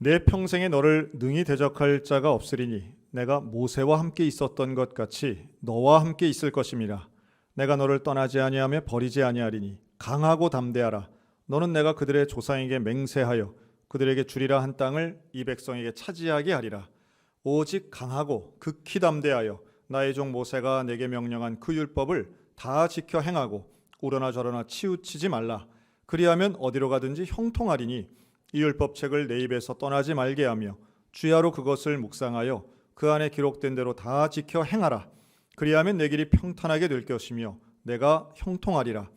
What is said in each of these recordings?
내 평생에 너를 능히 대적할 자가 없으리니 내가 모세와 함께 있었던 것 같이 너와 함께 있을 것임이라. 내가 너를 떠나지 아니하며 버리지 아니하리니 강하고 담대하라. 너는 내가 그들의 조상에게 맹세하여 그들에게 주리라 한 땅을 이 백성에게 차지하게 하리라. 오직 강하고 극히 담대하여 나의 종 모세가 내게 명령한 그 율법을 다 지켜 행하고 오려나 저러나 치우치지 말라. 그리하면 어디로 가든지 형통하리니 이 율법책을 내 입에서 떠나지 말게 하며 주야로 그것을 묵상하여 그 안에 기록된 대로 다 지켜 행하라. 그리하면 내 길이 평탄하게 될 것이며 내가 형통하리라.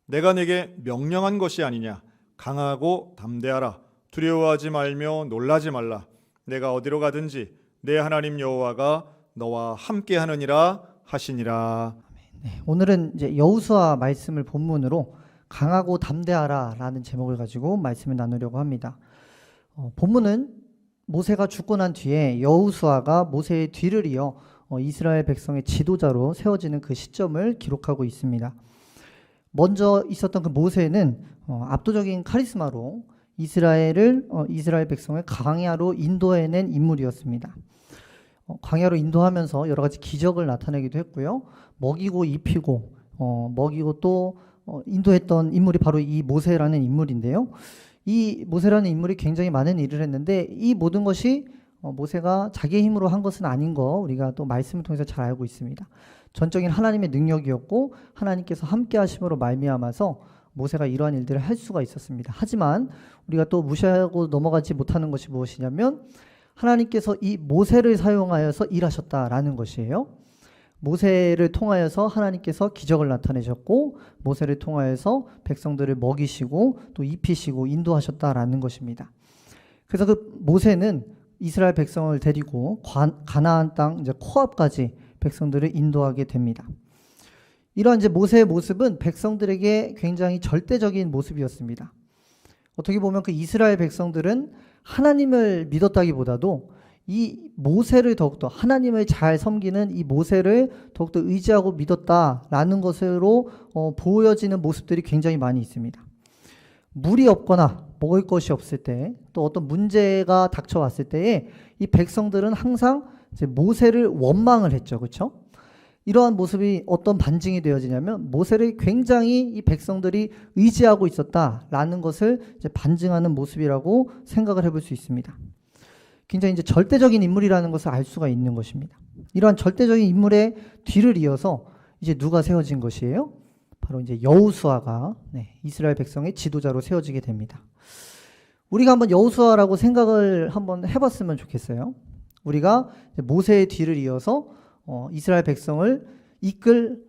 내가 내게 명령한 것이 아니냐. 강하고 담대하라. 두려워하지 말며 놀라지 말라. 내가 어디로 가든지 내 하나님 여호와가 너와 함께 하느니라 하시니라. 네, 오늘은 이제 여호수아 말씀을 본문으로 강하고 담대하라라는 제목을 가지고 말씀을 나누려고 합니다. 본문은 모세가 죽고 난 뒤에 여호수아가 모세의 뒤를 이어 이스라엘 백성의 지도자로 세워지는 그 시점을 기록하고 있습니다. 먼저 있었던 그 모세는 압도적인 카리스마로 이스라엘 백성을 광야로 인도해낸 인물이었습니다. 광야로 인도하면서 여러 가지 기적을 나타내기도 했고요. 먹이고 입히고 먹이고 또 인도했던 인물이 바로 이 모세라는 인물인데요. 이 모세라는 인물이 굉장히 많은 일을 했는데 이 모든 것이 모세가 자기의 힘으로 한 것은 아닌 거 우리가 또 말씀을 통해서 잘 알고 있습니다. 전적인 하나님의 능력이었고 하나님께서 함께 하심으로 말미암아서 모세가 이러한 일들을 할 수가 있었습니다. 하지만 우리가 또 무시하고 넘어가지 못하는 것이 무엇이냐면 하나님께서 이 모세를 사용하여서 일하셨다라는 것이에요. 모세를 통하여서 하나님께서 기적을 나타내셨고 모세를 통하여서 백성들을 먹이시고 또 입히시고 인도하셨다라는 것입니다. 그래서 그 모세는 이스라엘 백성을 데리고 가나안 땅 이제 코앞까지 백성들을 인도하게 됩니다. 이러한 이제 모세의 모습은 백성들에게 굉장히 절대적인 모습이었습니다. 어떻게 보면 그 이스라엘 백성들은 하나님을 믿었다기보다도 이 모세를 더욱더 하나님을 잘 섬기는 이 모세를 더욱더 의지하고 믿었다라는 것으로 보여지는 모습들이 굉장히 많이 있습니다. 물이 없거나 먹을 것이 없을 때 또 어떤 문제가 닥쳐왔을 때에 이 백성들은 항상 이제 모세를 원망을 했죠. 그렇죠? 이러한 모습이 어떤 반증이 되어지냐면 모세를 굉장히 이 백성들이 의지하고 있었다라는 것을 이제 반증하는 모습이라고 생각을 해볼 수 있습니다. 굉장히 이제 절대적인 인물이라는 것을 알 수가 있는 것입니다. 이러한 절대적인 인물의 뒤를 이어서 이제 누가 세워진 것이에요? 바로 이제 여호수아가 이스라엘 백성의 지도자로 세워지게 됩니다. 우리가 한번 여호수아라고 생각을 한번 해봤으면 좋겠어요. 우리가 모세의 뒤를 이어서 이스라엘 백성을 이끌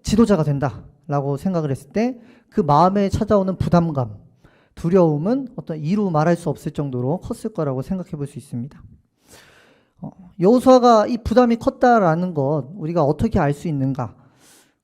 지도자가 된다라고 생각을 했을 때 그 마음에 찾아오는 부담감, 두려움은 어떤 이루 말할 수 없을 정도로 컸을 거라고 생각해 볼 수 있습니다. 여호수아가 이 부담이 컸다라는 것 우리가 어떻게 알 수 있는가?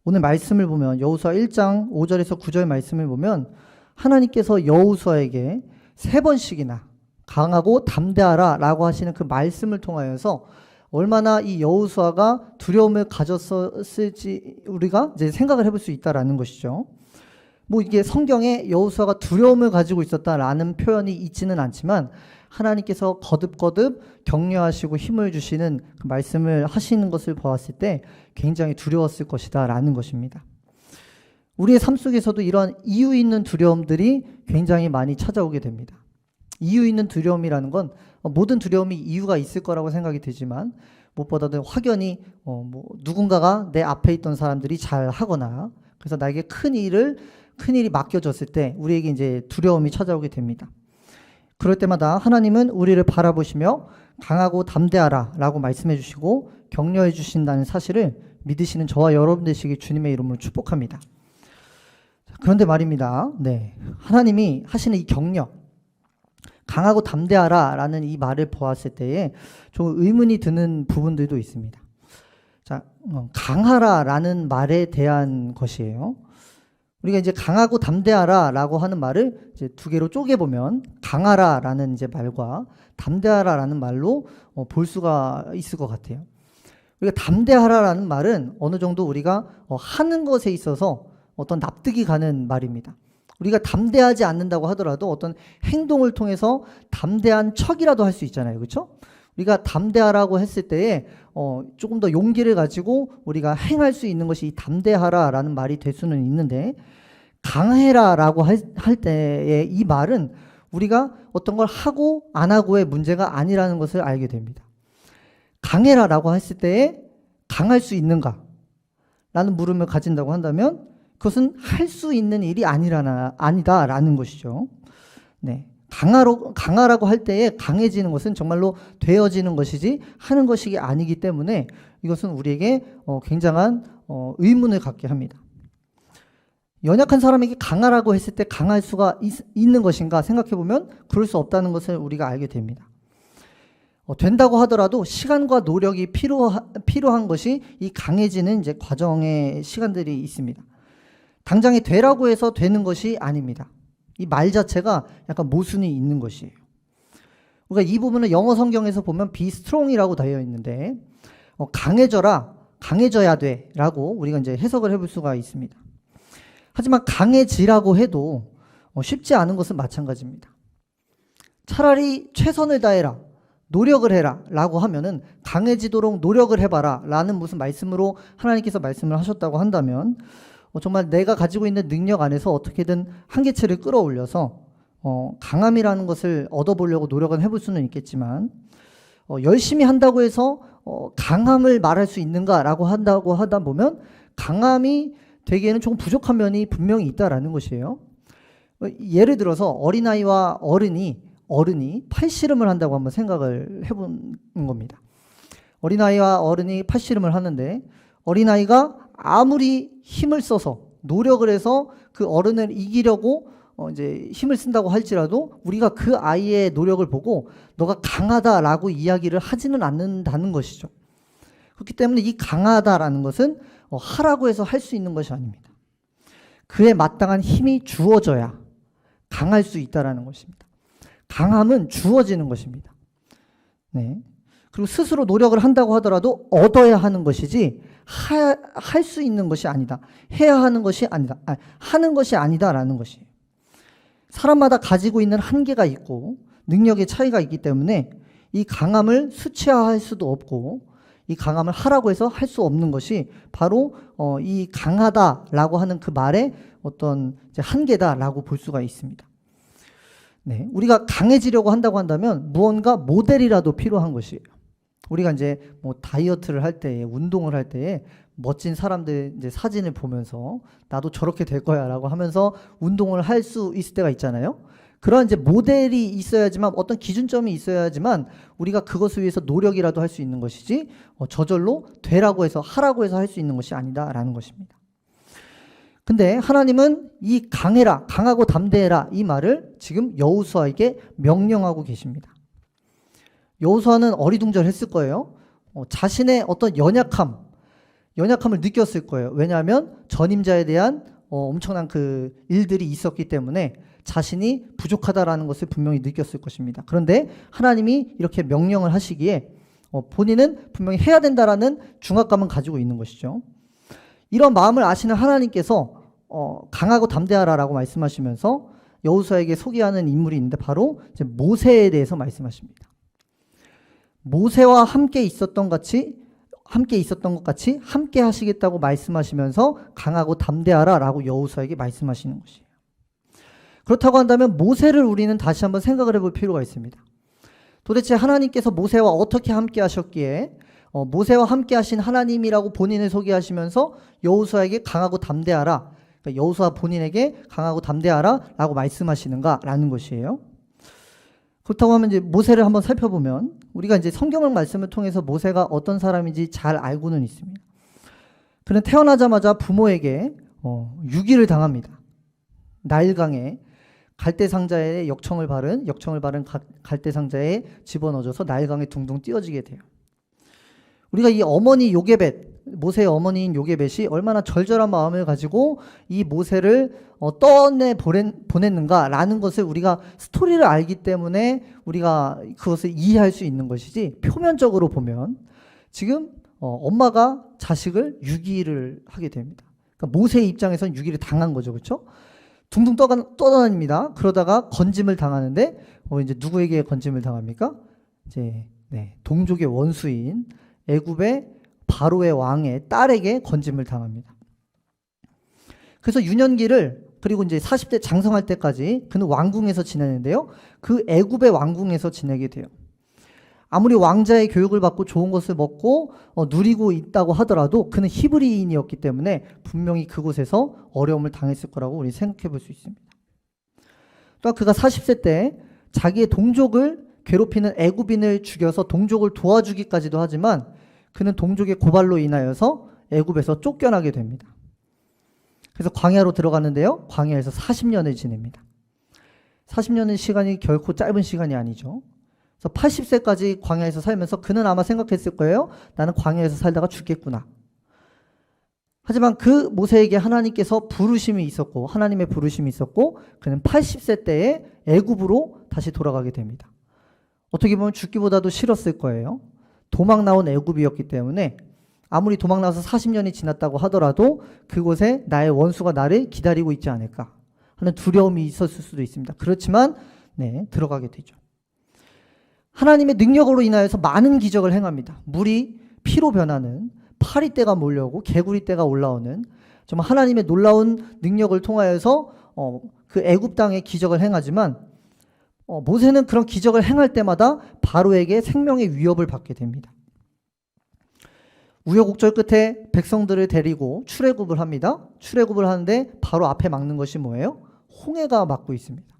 오늘 말씀을 보면 여호수아 1장 5절에서 9절 말씀을 보면 하나님께서 여호수아에게 3번씩이나 강하고 담대하라 라고 하시는 그 말씀을 통하여서 얼마나 이 여호수아가 두려움을 가졌었을지 우리가 이제 생각을 해볼 수 있다라는 것이죠. 뭐 이게 성경에 여호수아가 두려움을 가지고 있었다라는 표현이 있지는 않지만 하나님께서 거듭거듭 격려하시고 힘을 주시는 그 말씀을 하시는 것을 보았을 때 굉장히 두려웠을 것이다 라는 것입니다. 우리의 삶 속에서도 이러한 이유 있는 두려움들이 굉장히 많이 찾아오게 됩니다. 이유 있는 두려움이라는 건 모든 두려움이 이유가 있을 거라고 생각이 되지만 무엇보다도 확연히 누군가가 내 앞에 있던 사람들이 잘 하거나 그래서 나에게 큰 일이 맡겨졌을 때 우리에게 이제 두려움이 찾아오게 됩니다. 그럴 때마다 하나님은 우리를 바라보시며 강하고 담대하라 라고 말씀해 주시고 격려해 주신다는 사실을 믿으시는 저와 여러분 되시길 주님의 이름으로 축복합니다. 그런데 말입니다. 하나님이 하시는 이 격려, 강하고 담대하라 라는 이 말을 보았을 때에 좀 의문이 드는 부분들도 있습니다. 자, 강하라 라는 말에 대한 것이에요. 우리가 이제 강하고 담대하라 라고 하는 말을 이제 두 개로 쪼개보면 강하라 라는 이제 말과 담대하라 라는 말로 볼 수가 있을 것 같아요. 우리가 담대하라 라는 말은 어느 정도 우리가 하는 것에 있어서 어떤 납득이 가는 말입니다. 우리가 담대하지 않는다고 하더라도 어떤 행동을 통해서 담대한 척이라도 할 수 있잖아요. 그렇죠? 우리가 담대하라고 했을 때에 조금 더 용기를 가지고 우리가 행할 수 있는 것이 이 담대하라라는 말이 될 수는 있는데, 강해라라고 할 때에 이 말은 우리가 어떤 걸 하고 안 하고의 문제가 아니라는 것을 알게 됩니다. 강해라라고 했을 때에 강할 수 있는가? 라는 물음을 가진다고 한다면 그것은 할 수 있는 일이 아니다라는 것이죠. 네. 강하라고 할 때에 강해지는 것은 정말로 되어지는 것이지 하는 것이 아니기 때문에 이것은 우리에게 굉장한 의문을 갖게 합니다. 연약한 사람에게 강하라고 했을 때 강할 수가 있는 것인가 생각해보면 그럴 수 없다는 것을 우리가 알게 됩니다. 된다고 하더라도 시간과 노력이 필요한 것이 이 강해지는 이제 과정의 시간들이 있습니다. 당장에 되라고 해서 되는 것이 아닙니다. 이 말 자체가 약간 모순이 있는 것이에요. 우리가 이 부분을 영어 성경에서 보면 be strong이라고 되어 있는데 강해져야 돼라고 우리가 이제 해석을 해볼 수가 있습니다. 하지만 강해지라고 해도 쉽지 않은 것은 마찬가지입니다. 차라리 최선을 다해라, 노력을 해라 라고 하면은 강해지도록 노력을 해봐라 라는 무슨 말씀으로 하나님께서 말씀을 하셨다고 한다면 정말 내가 가지고 있는 능력 안에서 어떻게든 한계치를 끌어올려서 강함이라는 것을 얻어보려고 노력은 해볼 수는 있겠지만 열심히 한다고 해서 강함을 말할 수 있는가라고 한다고 하다 보면 강함이 되기에는 조금 부족한 면이 분명히 있다라는 것이에요. 예를 들어서 어린아이와 어른이 팔씨름을 한다고 한번 생각을 해보는 겁니다. 어린아이와 어른이 팔씨름을 하는데 어린아이가 아무리 힘을 써서 노력을 해서 그 어른을 이기려고 이제 힘을 쓴다고 할지라도 우리가 그 아이의 노력을 보고 너가 강하다라고 이야기를 하지는 않는다는 것이죠. 그렇기 때문에 이 강하다라는 것은 하라고 해서 할 수 있는 것이 아닙니다. 그에 마땅한 힘이 주어져야 강할 수 있다라는 것입니다. 강함은 주어지는 것입니다. 네. 그리고 스스로 노력을 한다고 하더라도 얻어야 하는 것이지 할 수 있는 것이 아니다. 해야 하는 것이 아니다. 하는 것이 아니다라는 것이에요. 사람마다 가지고 있는 한계가 있고 능력의 차이가 있기 때문에 이 강함을 수치화할 수도 없고 이 강함을 하라고 해서 할 수 없는 것이 바로 이 강하다라고 하는 그 말의 어떤 이제 한계다라고 볼 수가 있습니다. 네, 우리가 강해지려고 한다고 한다면 무언가 모델이라도 필요한 것이에요. 우리가 이제 뭐 다이어트를 할 때에 운동을 할 때에 멋진 사람들 이제 사진을 보면서 나도 저렇게 될 거야라고 하면서 운동을 할 수 있을 때가 있잖아요. 그런 이제 모델이 있어야지만 어떤 기준점이 있어야지만 우리가 그것을 위해서 노력이라도 할 수 있는 것이지 저절로 되라고 해서 하라고 해서 할 수 있는 것이 아니다라는 것입니다. 근데 하나님은 이 강하고 담대해라 이 말을 지금 여호수아에게 명령하고 계십니다. 여호수아는 어리둥절했을 거예요. 자신의 어떤 연약함을 느꼈을 거예요. 왜냐하면 전임자에 대한 엄청난 그 일들이 있었기 때문에 자신이 부족하다라는 것을 분명히 느꼈을 것입니다. 그런데 하나님이 이렇게 명령을 하시기에 본인은 분명히 해야 된다라는 중압감은 가지고 있는 것이죠. 이런 마음을 아시는 하나님께서 강하고 담대하라라고 말씀하시면서 여호수아에게 소개하는 인물이 있는데 바로 이제 모세에 대해서 말씀하십니다. 모세와 함께 있었던 것 같이 함께 하시겠다고 말씀하시면서 강하고 담대하라라고 여호수아에게 말씀하시는 것이에요. 그렇다고 한다면 모세를 우리는 다시 한번 생각을 해볼 필요가 있습니다. 도대체 하나님께서 모세와 어떻게 함께 하셨기에 모세와 함께 하신 하나님이라고 본인을 소개하시면서 여호수아에게 강하고 담대하라, 그러니까 여호수아 본인에게 강하고 담대하라라고 말씀하시는가라는 것이에요. 그렇다고 하면 이제 모세를 한번 살펴보면 우리가 이제 성경의 말씀을 통해서 모세가 어떤 사람인지 잘 알고는 있습니다. 그는 태어나자마자 부모에게 유기를 당합니다. 나일강에 갈대상자에 역청을 바른 갈대상자에 집어넣어줘서 나일강에 둥둥 띄어지게 돼요. 우리가 이 어머니 요게벳, 모세의 어머니인 요게벳이 얼마나 절절한 마음을 가지고 이 모세를 떠내 보냈는가라는 것을 우리가 스토리를 알기 때문에 우리가 그것을 이해할 수 있는 것이지, 표면적으로 보면 지금 엄마가 자식을 유기를 하게 됩니다. 그러니까 모세의 입장에서는 유기를 당한 거죠. 그렇죠? 둥둥 떠다닙니다. 그러다가 건짐을 당하는데 이제 누구에게 건짐을 당합니까? 이제 동족의 원수인 애굽의 바로의 왕의 딸에게 건짐을 당합니다. 그래서 유년기를 그리고 이제 40대 장성할 때까지 그는 왕궁에서 지내는데요. 그 애굽의 왕궁에서 지내게 돼요. 아무리 왕자의 교육을 받고 좋은 것을 먹고 누리고 있다고 하더라도 그는 히브리인이었기 때문에 분명히 그곳에서 어려움을 당했을 거라고 우리 생각해 볼 수 있습니다. 또 그가 40세 때 자기의 동족을 괴롭히는 애굽인을 죽여서 동족을 도와주기까지도 하지만 그는 동족의 고발로 인하여서 애굽에서 쫓겨나게 됩니다. 그래서 광야로 들어가는데요. 광야에서 40년을 지냅니다. 40년의 시간이 결코 짧은 시간이 아니죠. 그래서 80세까지 광야에서 살면서 그는 아마 생각했을 거예요. 나는 광야에서 살다가 죽겠구나. 하지만 그 모세에게 하나님께서 부르심이 있었고 하나님의 부르심이 있었고 그는 80세 때에 애굽으로 다시 돌아가게 됩니다. 어떻게 보면 죽기보다도 싫었을 거예요. 도망 나온 애굽이었기 때문에 아무리 도망 나와서 40년이 지났다고 하더라도 그곳에 나의 원수가 나를 기다리고 있지 않을까 하는 두려움이 있었을 수도 있습니다. 그렇지만 들어가게 되죠. 하나님의 능력으로 인하여서 많은 기적을 행합니다. 물이 피로 변하는, 파리떼가 몰려오고 개구리떼가 올라오는 정말 하나님의 놀라운 능력을 통하여서 그 애굽 땅에 기적을 행하지만 모세는 그런 기적을 행할 때마다 바로에게 생명의 위협을 받게 됩니다. 우여곡절 끝에 백성들을 데리고 출애굽을 합니다. 출애굽을 하는데 바로 앞에 막는 것이 뭐예요? 홍해가 막고 있습니다.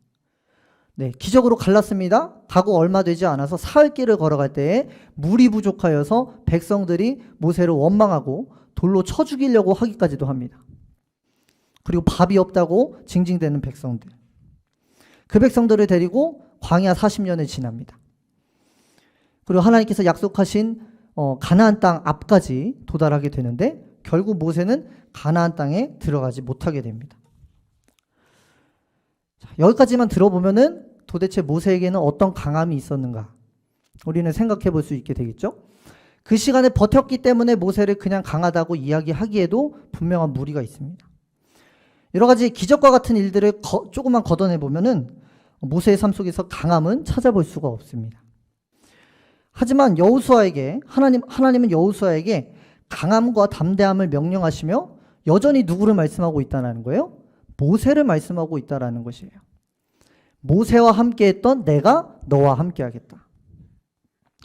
기적으로 갈랐습니다. 가고 얼마 되지 않아서 사흘 길을 걸어갈 때에 물이 부족하여서 백성들이 모세를 원망하고 돌로 쳐 죽이려고 하기까지도 합니다. 그리고 밥이 없다고 징징대는 백성들. 그 백성들을 데리고 광야 40년을 지납니다. 그리고 하나님께서 약속하신 가나안 땅 앞까지 도달하게 되는데 결국 모세는 가나안 땅에 들어가지 못하게 됩니다. 여기까지만 들어보면은 도대체 모세에게는 어떤 강함이 있었는가 우리는 생각해 볼 수 있게 되겠죠. 그 시간에 버텼기 때문에 모세를 그냥 강하다고 이야기하기에도 분명한 무리가 있습니다. 여러 가지 기적과 같은 일들을 조금만 걷어내 보면은 모세의 삶 속에서 강함은 찾아볼 수가 없습니다. 하지만 여호수아에게 하나님은 여호수아에게 강함과 담대함을 명령하시며 여전히 누구를 말씀하고 있다는 거예요? 모세를 말씀하고 있다는 것이에요. 모세와 함께했던 내가 너와 함께하겠다.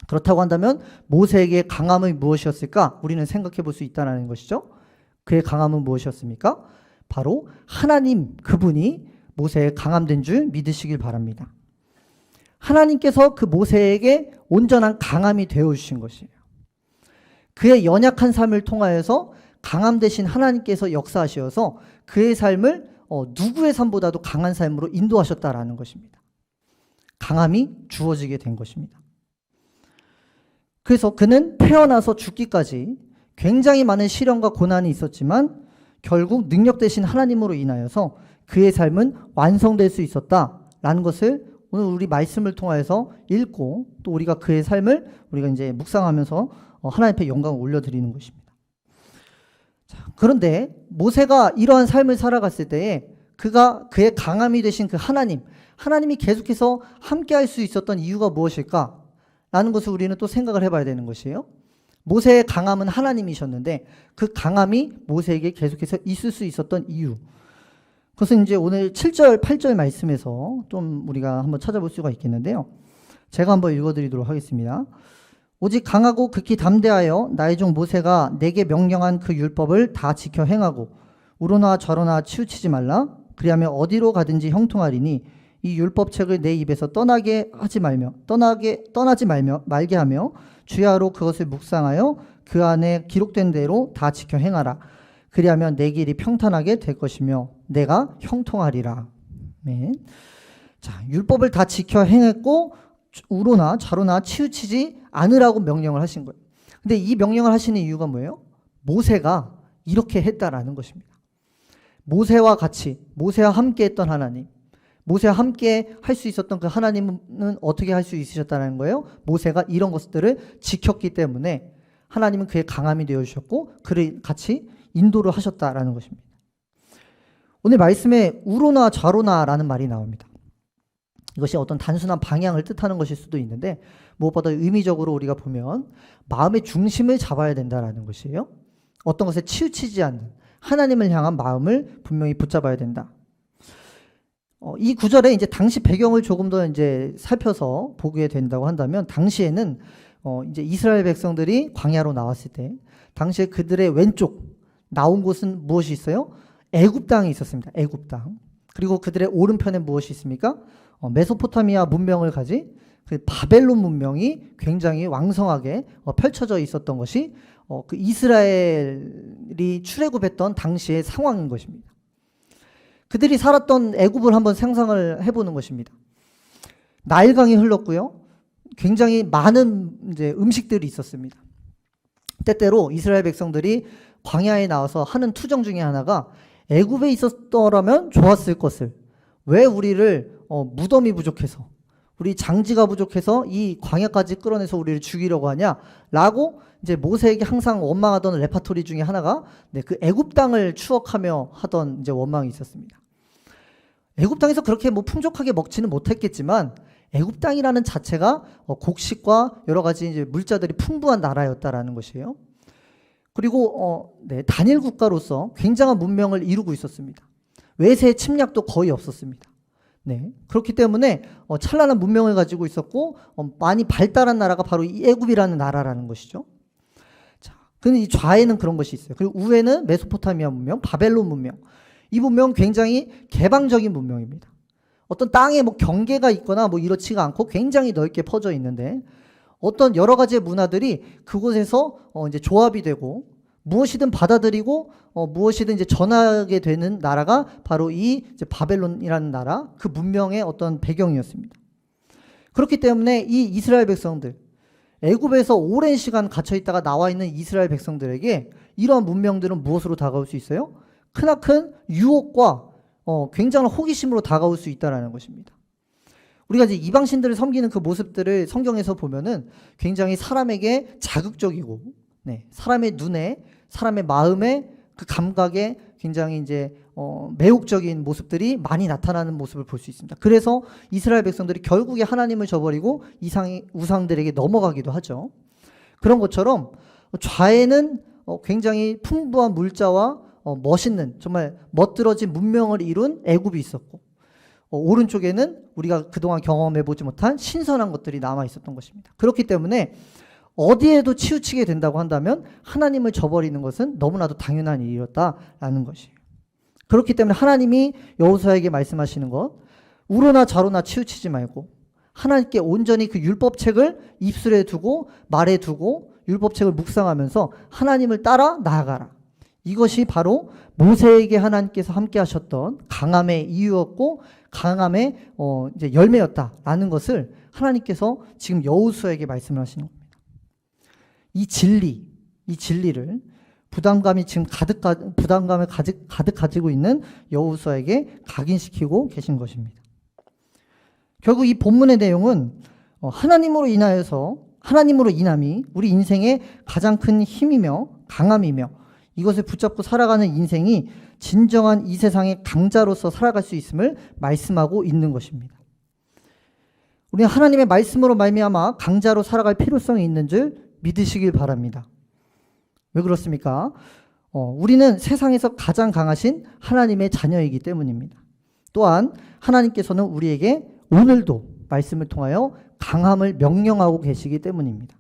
그렇다고 한다면 모세에게 강함이 무엇이었을까? 우리는 생각해 볼 수 있다는 것이죠. 그의 강함은 무엇이었습니까? 바로 하나님 그분이 모세의 강함된 줄 믿으시길 바랍니다. 하나님께서 그 모세에게 온전한 강함이 되어주신 것이에요. 그의 연약한 삶을 통하여서 강함 되신 하나님께서 역사하셔서 그의 삶을 누구의 삶보다도 강한 삶으로 인도하셨다라는 것입니다. 강함이 주어지게 된 것입니다. 그래서 그는 태어나서 죽기까지 굉장히 많은 시련과 고난이 있었지만 결국 능력 되신 하나님으로 인하여서 그의 삶은 완성될 수 있었다라는 것을 오늘 우리 말씀을 통해서 읽고 또 우리가 그의 삶을 우리가 이제 묵상하면서 하나님 앞에 영광을 올려드리는 것입니다. 그런데 모세가 이러한 삶을 살아갔을 때에 그의 강함이 되신 그 하나님이 계속해서 함께할 수 있었던 이유가 무엇일까? 라는 것을 우리는 또 생각을 해봐야 되는 것이에요. 모세의 강함은 하나님이셨는데 그 강함이 모세에게 계속해서 있을 수 있었던 이유. 그것은 이제 오늘 7절, 8절 말씀에서 좀 우리가 한번 찾아볼 수가 있겠는데요. 제가 한번 읽어드리도록 하겠습니다. 오직 강하고 극히 담대하여 나의 종 모세가 내게 명령한 그 율법을 다 지켜 행하고 우로나 저로나 치우치지 말라. 그리하면 어디로 가든지 형통하리니 이 율법책을 내 입에서 떠나지 말게 하며 주야로 그것을 묵상하여 그 안에 기록된 대로 다 지켜 행하라. 그리하면 내 길이 평탄하게 될 것이며 내가 형통하리라. 네. 자, 율법을 다 지켜 행했고 우로나 좌로나 치우치지 않으라고 명령을 하신 거예요. 근데 이 명령을 하시는 이유가 뭐예요? 모세가 이렇게 했다라는 것입니다. 모세와 함께 했던 하나님, 모세와 함께 할 수 있었던 그 하나님은 어떻게 할 수 있으셨다는 거예요? 모세가 이런 것들을 지켰기 때문에 하나님은 그의 강함이 되어주셨고 그를 같이 인도를 하셨다라는 것입니다. 오늘 말씀에 우로나 좌로나라는 말이 나옵니다. 이것이 어떤 단순한 방향을 뜻하는 것일 수도 있는데 무엇보다 의미적으로 우리가 보면 마음의 중심을 잡아야 된다라는 것이에요. 어떤 것에 치우치지 않는 하나님을 향한 마음을 분명히 붙잡아야 된다. 이 구절에 이제 당시 배경을 조금 더 이제 살펴서 보게 된다고 한다면 당시에는 이제 이스라엘 백성들이 광야로 나왔을 때 당시에 그들의 왼쪽 나온 곳은 무엇이 있어요? 애굽 땅이 있었습니다. 애굽 땅. 그리고 그들의 오른편에 무엇이 있습니까? 메소포타미아 문명을 가진 그 바벨론 문명이 굉장히 왕성하게 펼쳐져 있었던 것이 그 이스라엘이 출애굽했던 당시의 상황인 것입니다. 그들이 살았던 애굽을 한번 상상을 해보는 것입니다. 나일강이 흘렀고요. 굉장히 많은 이제 음식들이 있었습니다. 때때로 이스라엘 백성들이 광야에 나와서 하는 투정 중에 하나가 애굽에 있었더라면 좋았을 것을 왜 우리를 무덤이 부족해서 우리 장지가 부족해서 이 광야까지 끌어내서 우리를 죽이려고 하냐라고 이제 모세에게 항상 원망하던 레파토리 중에 하나가 그 애굽 땅을 추억하며 하던 이제 원망이 있었습니다. 애굽 땅에서 그렇게 뭐 풍족하게 먹지는 못했겠지만 애굽 땅이라는 자체가 곡식과 여러 가지 이제 물자들이 풍부한 나라였다라는 것이에요. 그리고 단일 국가로서 굉장한 문명을 이루고 있었습니다. 외세의 침략도 거의 없었습니다. 네. 그렇기 때문에 찬란한 문명을 가지고 있었고 많이 발달한 나라가 바로 이 애굽이라는 나라라는 것이죠. 자, 근데 이 좌에는 그런 것이 있어요. 그리고 우에는 메소포타미아 문명, 바벨론 문명. 이 문명은 굉장히 개방적인 문명입니다. 어떤 땅에 뭐 경계가 있거나 뭐 이렇지가 않고 굉장히 넓게 퍼져 있는데 어떤 여러 가지의 문화들이 그곳에서 이제 조합이 되고 무엇이든 받아들이고 무엇이든 이제 전하게 되는 나라가 바로 이 이제 바벨론이라는 나라, 그 문명의 어떤 배경이었습니다. 그렇기 때문에 이 이스라엘 백성들, 애굽에서 오랜 시간 갇혀 있다가 나와 있는 이스라엘 백성들에게 이러한 문명들은 무엇으로 다가올 수 있어요? 크나큰 유혹과 굉장한 호기심으로 다가올 수 있다는 것입니다. 우리가 이제 이방신들을 섬기는 그 모습들을 성경에서 보면은 굉장히 사람에게 자극적이고, 네, 사람의 눈에, 사람의 마음에, 그 감각에 굉장히 이제 매혹적인 모습들이 많이 나타나는 모습을 볼 수 있습니다. 그래서 이스라엘 백성들이 결국에 하나님을 저버리고 우상들에게 넘어가기도 하죠. 그런 것처럼 좌에는 굉장히 풍부한 물자와 멋있는 정말 멋들어진 문명을 이룬 애굽이 있었고 오른쪽에는 우리가 그동안 경험해보지 못한 신선한 것들이 남아 있었던 것입니다. 그렇기 때문에 어디에도 치우치게 된다고 한다면 하나님을 저버리는 것은 너무나도 당연한 일이었다라는 것이에요. 그렇기 때문에 하나님이 여호수아에게 말씀하시는 것, 우로나 좌로나 치우치지 말고 하나님께 온전히 그 율법책을 입술에 두고 말에 두고 율법책을 묵상하면서 하나님을 따라 나아가라. 이것이 바로 모세에게 하나님께서 함께 하셨던 강함의 이유였고 강함의 이제 열매였다라는 것을 하나님께서 지금 여호수아에게 말씀을 하시는 겁니다. 이 진리를 부담감을 가득 가지고 있는 여호수아에게 각인시키고 계신 것입니다. 결국 이 본문의 내용은 하나님으로 인함이 우리 인생의 가장 큰 힘이며 강함이며 이것을 붙잡고 살아가는 인생이 진정한 이 세상의 강자로서 살아갈 수 있음을 말씀하고 있는 것입니다. 우리는 하나님의 말씀으로 말미암아 강자로 살아갈 필요성이 있는 줄 믿으시길 바랍니다. 왜 그렇습니까? 우리는 세상에서 가장 강하신 하나님의 자녀이기 때문입니다. 또한 하나님께서는 우리에게 오늘도 말씀을 통하여 강함을 명령하고 계시기 때문입니다.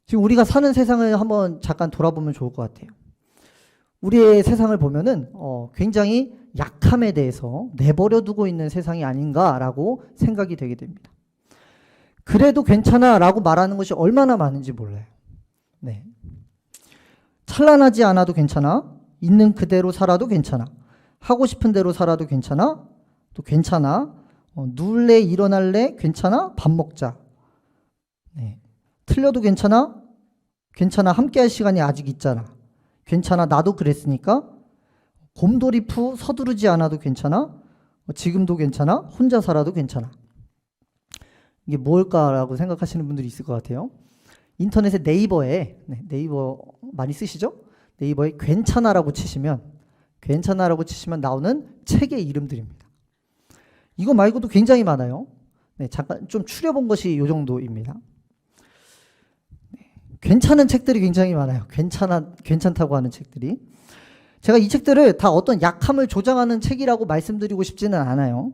지금 우리가 사는 세상을 한번 잠깐 돌아보면 좋을 것 같아요. 우리의 세상을 보면은 굉장히 약함에 대해서 내버려 두고 있는 세상이 아닌가라고 생각이 되게 됩니다. 그래도 괜찮아 라고 말하는 것이 얼마나 많은지 몰라요. 네. 찬란하지 않아도 괜찮아. 있는 그대로 살아도 괜찮아. 하고 싶은 대로 살아도 괜찮아. 또 괜찮아. 누울래 일어날래 괜찮아. 밥 먹자. 네. 틀려도 괜찮아. 괜찮아. 함께 할 시간이 아직 있잖아. 괜찮아. 나도 그랬으니까. 곰돌이푸 서두르지 않아도 괜찮아. 지금도 괜찮아. 혼자 살아도 괜찮아. 이게 뭘까라고 생각하시는 분들이 있을 것 같아요. 인터넷에 네이버 많이 쓰시죠? 네이버에 괜찮아라고 치시면 괜찮아라고 치시면 나오는 책의 이름들입니다. 이거 말고도 굉장히 많아요. 네, 잠깐 좀 추려본 것이 이 정도입니다. 네, 괜찮은 책들이 굉장히 많아요. 괜찮다고 하는 책들이. 제가 이 책들을 다 어떤 약함을 조장하는 책이라고 말씀드리고 싶지는 않아요.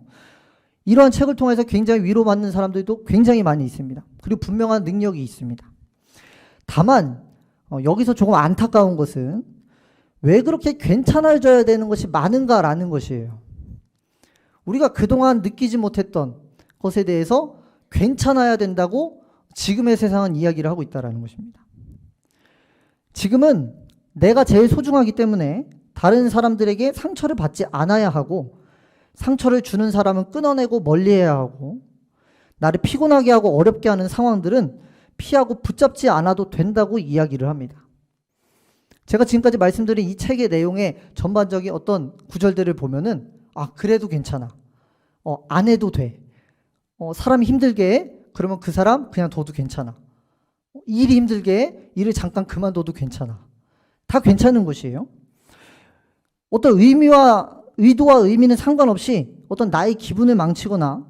이러한 책을 통해서 굉장히 위로받는 사람들도 굉장히 많이 있습니다. 그리고 분명한 능력이 있습니다. 다만 여기서 조금 안타까운 것은 왜 그렇게 괜찮아져야 되는 것이 많은가라는 것이에요. 우리가 그동안 느끼지 못했던 것에 대해서 괜찮아야 된다고 지금의 세상은 이야기를 하고 있다는 것입니다. 지금은 내가 제일 소중하기 때문에 다른 사람들에게 상처를 받지 않아야 하고, 상처를 주는 사람은 끊어내고 멀리해야 하고, 나를 피곤하게 하고 어렵게 하는 상황들은 피하고 붙잡지 않아도 된다고 이야기를 합니다. 제가 지금까지 말씀드린 이 책의 내용의 전반적인 어떤 구절들을 보면은 그래도 괜찮아. 안 해도 돼. 사람이 힘들게 해. 그러면 그 사람 그냥 둬도 괜찮아. 일이 힘들게 해. 일을 잠깐 그만둬도 괜찮아. 다 괜찮은 것이에요. 어떤 의도와 의미는 상관없이 어떤 나의 기분을 망치거나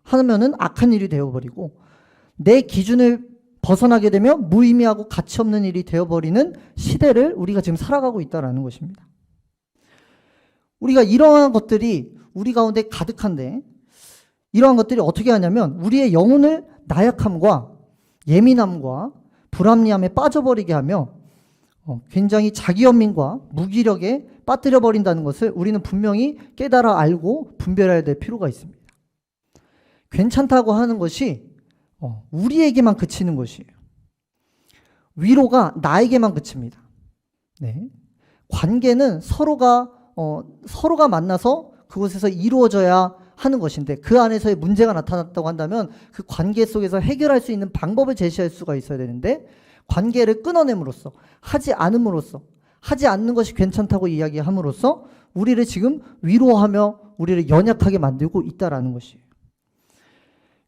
하면은 악한 일이 되어버리고, 내 기준을 벗어나게 되면 무의미하고 가치 없는 일이 되어버리는 시대를 우리가 지금 살아가고 있다는 것입니다. 우리가 이러한 것들이 우리 가운데 가득한데, 이러한 것들이 어떻게 하냐면 우리의 영혼을 나약함과 예민함과 불합리함에 빠져버리게 하며 굉장히 자기연민과 무기력에 빠뜨려 버린다는 것을 우리는 분명히 깨달아 알고 분별해야 될 필요가 있습니다. 괜찮다고 하는 것이 우리에게만 그치는 것이에요. 위로가 나에게만 그칩니다. 네. 관계는 서로가 만나서 그곳에서 이루어져야 하는 것인데, 그 안에서의 문제가 나타났다고 한다면 그 관계 속에서 해결할 수 있는 방법을 제시할 수가 있어야 되는데, 관계를 끊어냄으로써, 하지 않는 것이 괜찮다고 이야기함으로써 우리를 지금 위로하며 우리를 연약하게 만들고 있다라는 것이에요.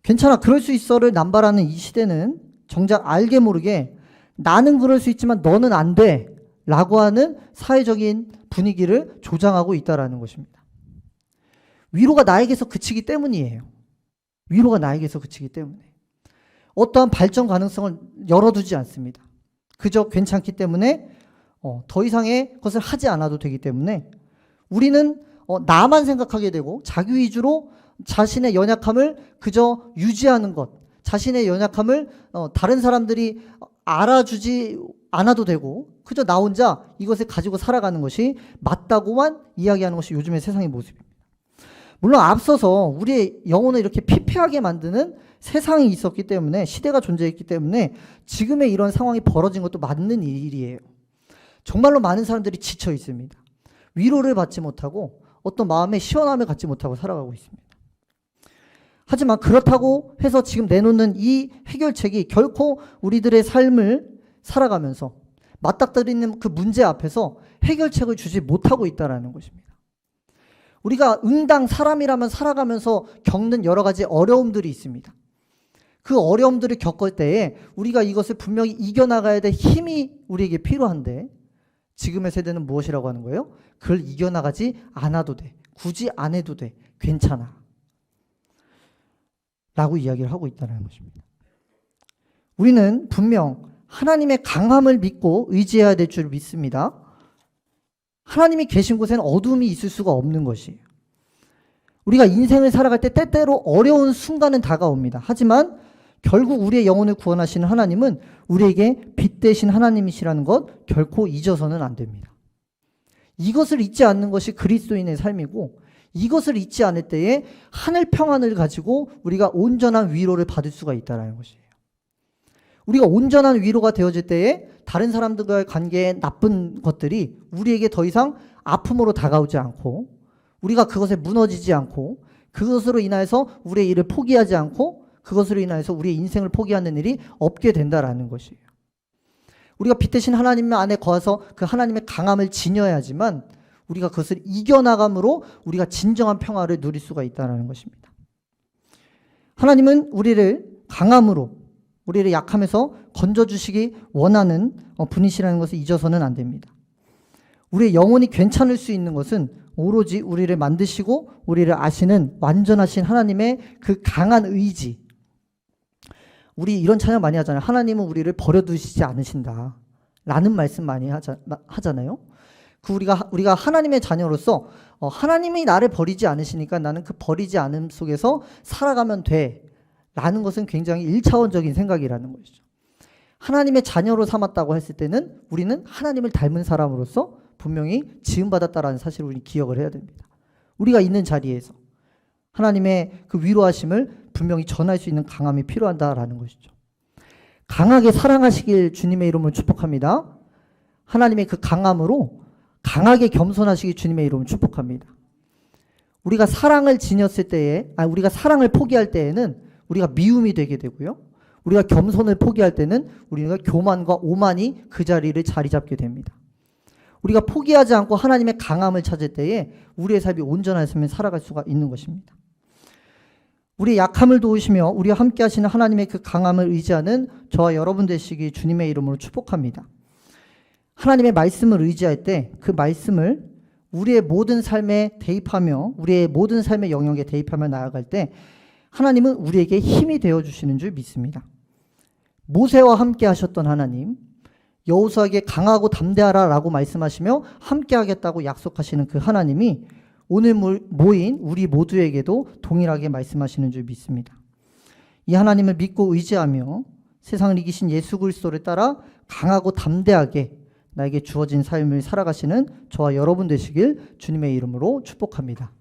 괜찮아, 그럴 수 있어를 남발하는 이 시대는 정작 알게 모르게 나는 그럴 수 있지만 너는 안 돼 라고 하는 사회적인 분위기를 조장하고 있다라는 것입니다. 위로가 나에게서 그치기 때문이에요. 위로가 나에게서 그치기 때문에 어떠한 발전 가능성을 열어두지 않습니다. 그저 괜찮기 때문에 더 이상의 것을 하지 않아도 되기 때문에 우리는 나만 생각하게 되고 자기 위주로 자신의 연약함을 그저 유지하는 것, 자신의 연약함을 다른 사람들이 알아주지 않아도 되고 그저 나 혼자 이것을 가지고 살아가는 것이 맞다고만 이야기하는 것이 요즘의 세상의 모습입니다. 물론 앞서서 우리의 영혼을 이렇게 피폐하게 만드는 세상이 있었기 때문에, 시대가 존재했기 때문에 지금의 이런 상황이 벌어진 것도 맞는 일이에요. 정말로 많은 사람들이 지쳐 있습니다. 위로를 받지 못하고 어떤 마음의 시원함을 갖지 못하고 살아가고 있습니다. 하지만 그렇다고 해서 지금 내놓는 이 해결책이 결코 우리들의 삶을 살아가면서 맞닥뜨리는 그 문제 앞에서 해결책을 주지 못하고 있다는 것입니다. 우리가 응당 사람이라면 살아가면서 겪는 여러 가지 어려움들이 있습니다. 그 어려움들을 겪을 때에 우리가 이것을 분명히 이겨나가야 될 힘이 우리에게 필요한데, 지금의 세대는 무엇이라고 하는 거예요? 그걸 이겨나가지 않아도 돼. 굳이 안 해도 돼. 괜찮아. 라고 이야기를 하고 있다는 것입니다. 우리는 분명 하나님의 강함을 믿고 의지해야 될 줄 믿습니다. 하나님이 계신 곳에는 어둠이 있을 수가 없는 것이에요. 우리가 인생을 살아갈 때 때때로 어려운 순간은 다가옵니다. 하지만 결국 우리의 영혼을 구원하시는 하나님은 우리에게 빛 되신 하나님이시라는 것 결코 잊어서는 안 됩니다. 이것을 잊지 않는 것이 그리스도인의 삶이고, 이것을 잊지 않을 때에 하늘 평안을 가지고 우리가 온전한 위로를 받을 수가 있다는 것이에요. 우리가 온전한 위로가 되어질 때에 다른 사람들과의 관계에 나쁜 것들이 우리에게 더 이상 아픔으로 다가오지 않고, 우리가 그것에 무너지지 않고, 그것으로 인하여서 우리의 일을 포기하지 않고, 그것으로 인하여서 우리의 인생을 포기하는 일이 없게 된다라는 것이에요. 우리가 빛 대신 하나님 안에 거해서 그 하나님의 강함을 지녀야지만 우리가 그것을 이겨나감으로 우리가 진정한 평화를 누릴 수가 있다는 것입니다. 하나님은 우리를 강함으로, 우리를 약함에서 건져주시기 원하는 분이시라는 것을 잊어서는 안 됩니다. 우리의 영혼이 괜찮을 수 있는 것은 오로지 우리를 만드시고 우리를 아시는 완전하신 하나님의 그 강한 의지. 우리 이런 찬양 많이 하잖아요. 하나님은 우리를 버려두시지 않으신다 라는 말씀 많이 하잖아요. 우리가 하나님의 자녀로서 하나님이 나를 버리지 않으시니까 나는 그 버리지 않음 속에서 살아가면 돼 라는 것은 굉장히 1차원적인 생각이라는 것이죠. 하나님의 자녀로 삼았다고 했을 때는 우리는 하나님을 닮은 사람으로서 분명히 지음받았다라는 사실을 우리는 기억을 해야 됩니다. 우리가 있는 자리에서 하나님의 그 위로하심을 분명히 전할 수 있는 강함이 필요하다라는 것이죠. 강하게 사랑하시길 주님의 이름으로 축복합니다. 하나님의 그 강함으로 강하게 겸손하시길 주님의 이름으로 축복합니다. 우리가 사랑을 지녔을 때에, 우리가 사랑을 포기할 때에는 우리가 미움이 되게 되고요. 우리가 겸손을 포기할 때는 우리가 교만과 오만이 그 자리를 자리 잡게 됩니다. 우리가 포기하지 않고 하나님의 강함을 찾을 때에 우리의 삶이 온전한 삶을 살아갈 수가 있는 것입니다. 우리의 약함을 도우시며 우리와 함께 하시는 하나님의 그 강함을 의지하는 저와 여러분 되시기 주님의 이름으로 축복합니다. 하나님의 말씀을 의지할 때 그 말씀을 우리의 모든 삶에 대입하며 우리의 모든 삶의 영역에 대입하며 나아갈 때 하나님은 우리에게 힘이 되어주시는 줄 믿습니다. 모세와 함께 하셨던 하나님, 여호수아에게 강하고 담대하라 라고 말씀하시며 함께 하겠다고 약속하시는 그 하나님이 오늘 모인 우리 모두에게도 동일하게 말씀하시는 줄 믿습니다. 이 하나님을 믿고 의지하며 세상을 이기신 예수 그리스도를 따라 강하고 담대하게 나에게 주어진 삶을 살아가시는 저와 여러분 되시길 주님의 이름으로 축복합니다.